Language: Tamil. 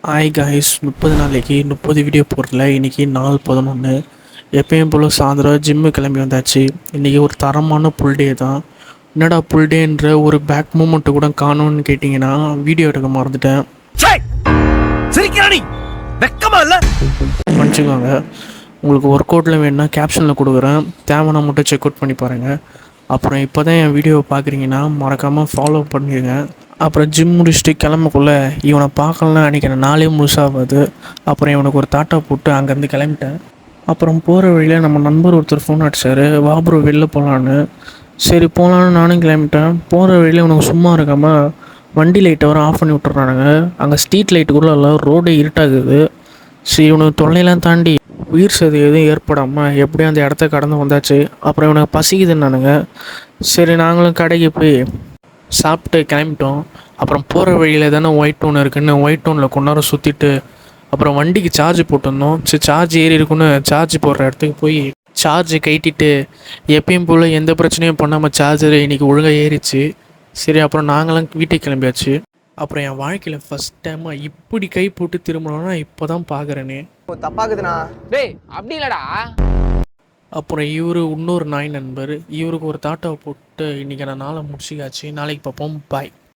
ஹாய் காய்ஸ், 30 நாளைக்கு 30 வீடியோ போடல. இன்றைக்கி நாள் 11. எப்பயும் போல் சாயந்தரம் ஜிம்மு கிளம்பி வந்தாச்சு. இன்றைக்கி ஒரு தரமான புல் டே தான். என்னடா புல் டேன்ற ஒரு பேக் மூமெண்ட்டு கூட காணும்னு கேட்டிங்கன்னா வீடியோ எடுக்க மறந்துட்டேன். மன்னிச்சுக்கோங்க. உங்களுக்கு ஒர்க் அவுட்டில் வேணுன்னா கேப்ஷனில் கொடுக்குறேன், தேவைன்னா மட்டும் செக் அவுட் பண்ணி பாருங்கள். அப்புறம் இப்போ தான் என் வீடியோவை பார்க்குறீங்கன்னா மறக்காமல் ஃபாலோ பண்ணிடுங்க. அப்புறம் ஜிம் முடிச்சுட்டு கிளம்பக்குள்ளே இவனை பார்க்கலாம் நினைக்கிறேன், நாளே முழுசாகாது. அப்புறம் இவனுக்கு ஒரு தாட்டா போட்டு அங்கேருந்து கிளம்பிட்டேன். அப்புறம் போகிற வழியில் நம்ம நண்பர் ஒருத்தர் ஃபோன் அடிச்சார், வா ப்ரோ வெளில போகலான்னு. சரி போகலான்னு நானும் கிளம்பிட்டேன். போகிற வழியில் இவனுக்கு சும்மா இருக்காமல் வண்டி லைட்டை வர ஆஃப் பண்ணி விட்டுறானுங்க. அங்கே ஸ்ட்ரீட் லைட்டு கூட இல்லை, ரோடே இருட்டாகுது. சரி இவனுக்கு தொல்லையெல்லாம் தாண்டி உயிர் சதி எதுவும் ஏற்படாமல் எப்படியும் அந்த இடத்த கடந்து வந்தாச்சு. அப்புறம் இவனுக்கு பசிக்குதுன்னானுங்க. சரி நாங்களும் கடைக்கு போய் சாப்பிட்டு கிளம்பிட்டோம். அப்புறம் போகிற வழியில் தானே ஒயிட் டவுன் இருக்குதுன்னு ஒயிட் டவுனில் கொஞ்ச நேரம் சுற்றிட்டு அப்புறம் வண்டிக்கு சார்ஜ் போட்டிருந்தோம். சரி சார்ஜ் ஏறி இருக்குன்னு சார்ஜ் போடுற இடத்துக்கு போய் சார்ஜை கைட்டிட்டு எப்பயும் போல் எந்த பிரச்சனையும் பண்ணாமல் சார்ஜர் இன்றைக்கி ஒழுங்காக ஏறிச்சு. சரி அப்புறம் நாங்களாம் வீட்டுக்கு கிளம்பியாச்சு. அப்புறம் என் வாழ்க்கையில் ஃபஸ்ட் டைமாக இப்படி கை போட்டு திரும்பணும்னா இப்போ தான் பார்க்குறேனே. தப்பாக்குதுண்ணா. டேய் அப்படி இல்லடா. அப்புறம் இவர் இன்னொரு நாய் நண்பர், இவருக்கு ஒரு தாட்டாவை போட்டு இன்றைக்கி நான் நாளை முடிச்சிக்காச்சு. நாளைக்கு பார்ப்போம். பாய்.